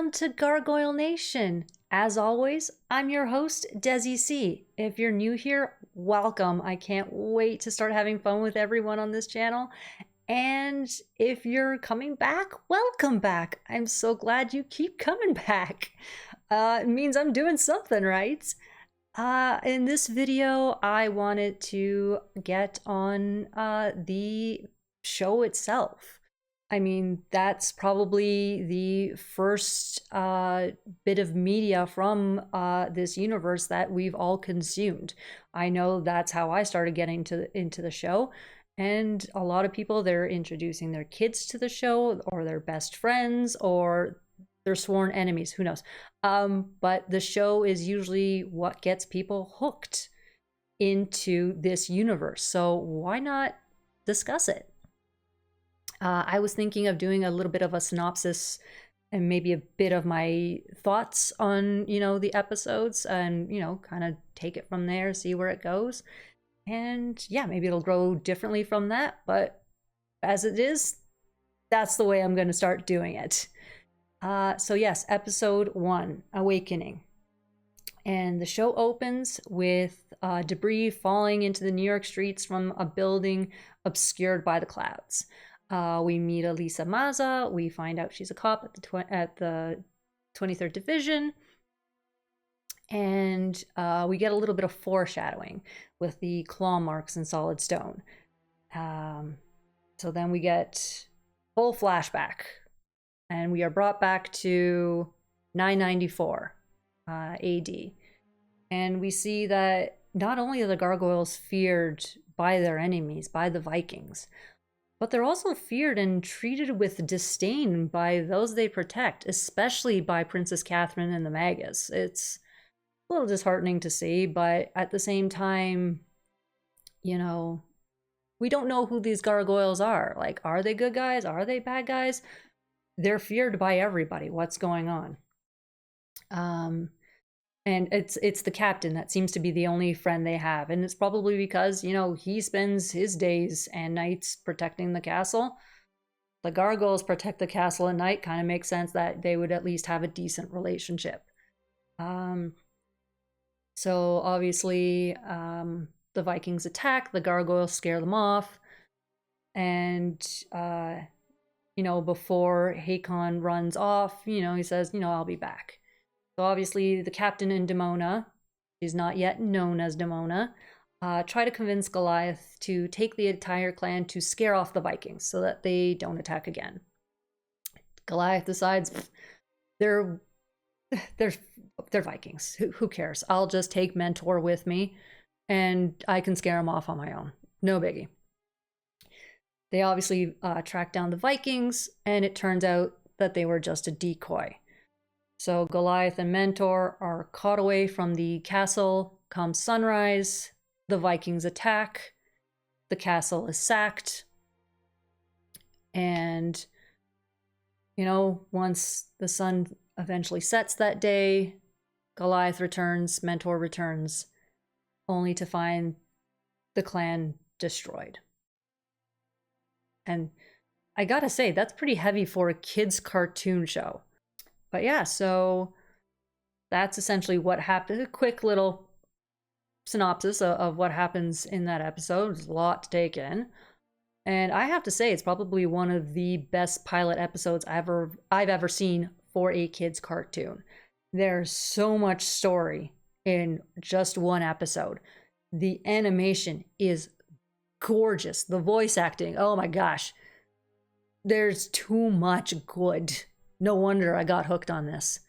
Welcome to Gargoyle Nation. As always, I'm your host, Desi C. If you're new here, welcome. I can't wait to start having fun with everyone on this channel. And if you're coming back, welcome back. I'm so glad you keep coming back. It means I'm doing something right. In this video, I wanted to get on the show itself. I mean, that's probably the first bit of media from this universe that we've all consumed. I know that's how I started getting into the show. And a lot of people, they're introducing their kids to the show, or their best friends, or their sworn enemies, who knows. But the show is usually what gets people hooked into this universe. So why not discuss it? I was thinking of doing a little bit of a synopsis and maybe a bit of my thoughts on, the episodes, and, kind of take it from there, see where it goes. And yeah, maybe it'll grow differently from that. But as it is, that's the way I'm going to start doing it. So yes, episode 1, Awakening. And the show opens with debris falling into the New York streets from a building obscured by the clouds. We meet Elisa Maza. We find out she's a cop at the 23rd Division. And we get a little bit of foreshadowing with the claw marks in solid stone. So then we get full flashback. And we are brought back to 994 AD. And we see that not only are the gargoyles feared by their enemies, by the Vikings, but they're also feared and treated with disdain by those they protect, especially by Princess Catherine and the Magus. It's a little disheartening to see, but at the same time, we don't know who these gargoyles are. Like, are they good guys? Are they bad guys? They're feared by everybody. What's going on? And it's the captain that seems to be the only friend they have. And it's probably because, he spends his days and nights protecting the castle. The gargoyles protect the castle at night. Kind of makes sense that they would at least have a decent relationship. So obviously, the Vikings attack. The gargoyles scare them off. And, before Hakon runs off, he says, I'll be back. So obviously the captain and Demona, she's not yet known as Demona, try to convince Goliath to take the entire clan to scare off the Vikings so that they don't attack again. Goliath decides they're Vikings. Who cares? I'll just take Mentor with me and I can scare them off on my own. No biggie. They obviously track down the Vikings, and it turns out that they were just a decoy. So Goliath and Mentor are caught away from the castle. Come sunrise, the Vikings attack. The castle is sacked. And, once the sun eventually sets that day, Goliath returns, Mentor returns, only to find the clan destroyed. And I gotta say, that's pretty heavy for a kid's cartoon show. But yeah, so that's essentially what happened. A quick little synopsis of what happens in that episode. There's a lot to take in. And I have to say, it's probably one of the best pilot episodes I've ever seen for a kid's cartoon. There's so much story in just one episode. The animation is gorgeous. The voice acting, oh my gosh. There's too much good. No wonder I got hooked on this.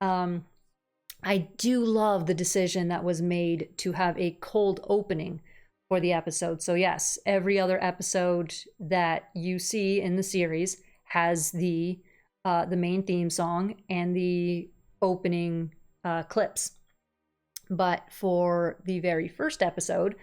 I do love the decision that was made to have a cold opening for the episode. So yes, every other episode that you see in the series has the main theme song and the opening clips. But for the very first episode,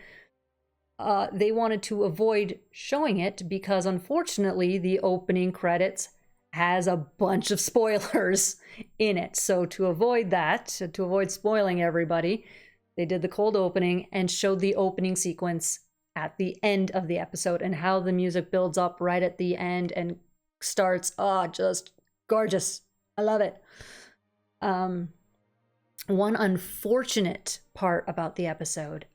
they wanted to avoid showing it because unfortunately the opening credits has a bunch of spoilers in it. So to avoid that, to avoid spoiling everybody, they did the cold opening and showed the opening sequence at the end of the episode and how the music builds up right at the end and starts, just gorgeous. I love it. One unfortunate part about the episode.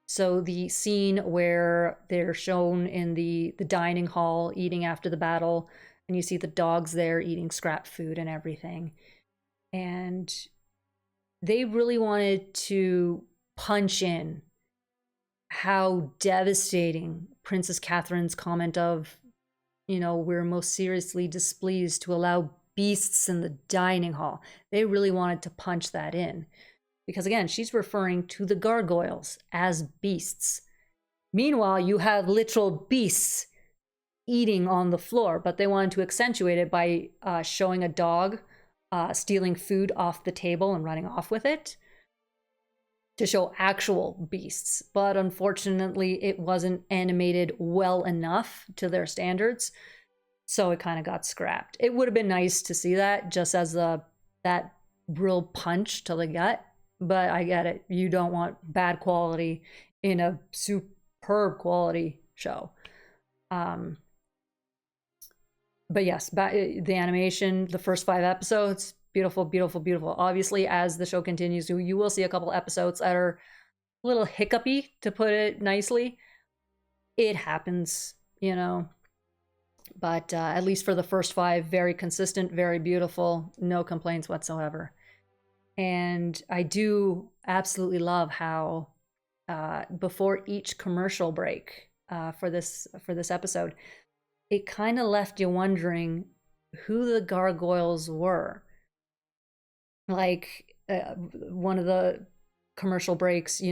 So the scene where they're shown in the dining hall eating after the battle, and you see the dogs there eating scrap food and everything. And they really wanted to punch in how devastating Princess Catherine's comment of, we're most seriously displeased to allow beasts in the dining hall. They really wanted to punch that in. Because again, she's referring to the gargoyles as beasts. Meanwhile, you have literal beasts eating on the floor, but they wanted to accentuate it by showing a dog stealing food off the table and running off with it to show actual beasts. But unfortunately, it wasn't animated well enough to their standards, so it kind of got scrapped. It would have been nice to see that just as that real punch to the gut, but I get it. You don't want bad quality in a superb quality show. But yes, the animation, the first 5 episodes, beautiful, beautiful, beautiful. Obviously, as the show continues, you will see a couple episodes that are a little hiccupy, to put it nicely. It happens, But at least for the first 5, very consistent, very beautiful, no complaints whatsoever. And I do absolutely love how before each commercial break for this episode, it kind of left you wondering who the gargoyles were. Like one of the commercial breaks,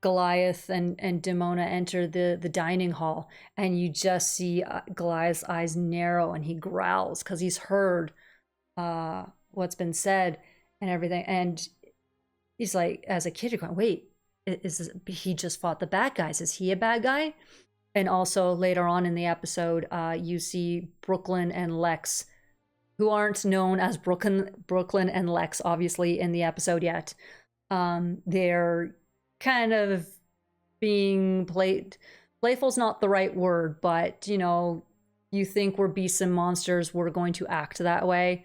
Goliath and Demona enter the dining hall, and you just see Goliath's eyes narrow, and he growls because he's heard what's been said and everything. And he's like, as a kid, you're going, wait, he just fought the bad guys? Is he a bad guy? And also later on in the episode, you see Brooklyn and Lex, who aren't known as Brooklyn and Lex, obviously, in the episode yet. They're kind of being playful's not the right word, but, you think we're beasts and monsters, we're going to act that way.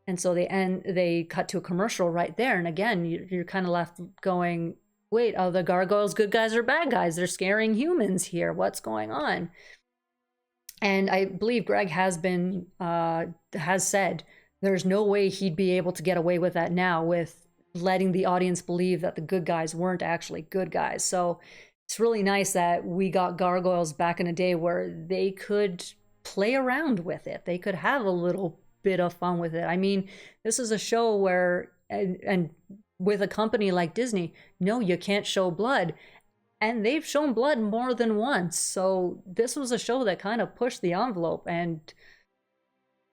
And so they cut to a commercial right there. And again, you're kind of left going, wait, are the gargoyles good guys or bad guys? They're scaring humans here. What's going on? And I believe Greg has said there's no way he'd be able to get away with that now, with letting the audience believe that the good guys weren't actually good guys. So it's really nice that we got gargoyles back in a day where they could play around with it. They could have a little bit of fun with it. I mean, this is a show where, and with a company like Disney, no, you can't show blood. And they've shown blood more than once. So this was a show that kind of pushed the envelope. And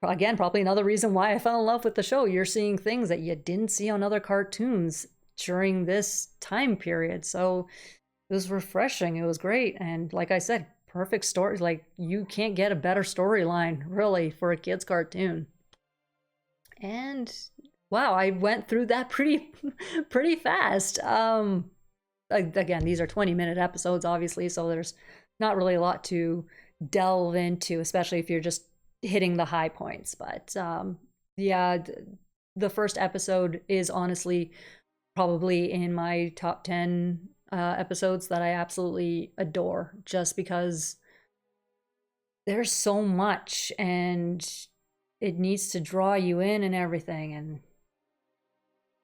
again, probably another reason why I fell in love with the show. You're seeing things that you didn't see on other cartoons during this time period. So it was refreshing. It was great. And like I said, perfect story. Like, you can't get a better storyline, really, for a kid's cartoon. And wow, I went through that pretty fast. Again, these are 20-minute episodes, obviously, so there's not really a lot to delve into, especially if you're just hitting the high points. But yeah, the first episode is honestly probably in my top 10 episodes that I absolutely adore, just because there's so much and it needs to draw you in and everything. And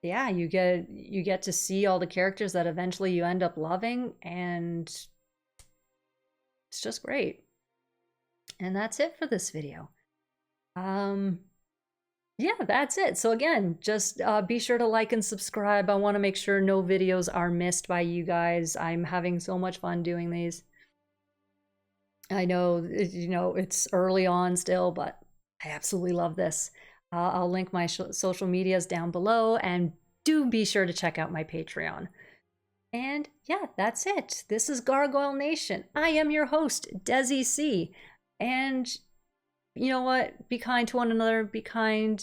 yeah, you get to see all the characters that eventually you end up loving, and it's just great. And that's it for this video. Yeah, that's it. So again, just be sure to like and subscribe. I want to make sure no videos are missed by you guys. I'm having so much fun doing these. I know, it's early on still, but I absolutely love this. I'll link my social medias down below, and do be sure to check out my Patreon. And yeah, that's it. This is Gargoyle Nation. I am your host, Desi C. And you know what? Be kind to one another. Be kind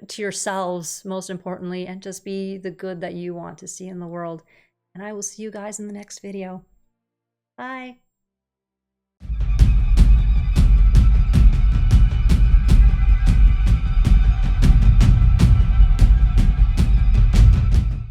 to yourselves, most importantly, and just be the good that you want to see in the world. And I will see you guys in the next video. Bye.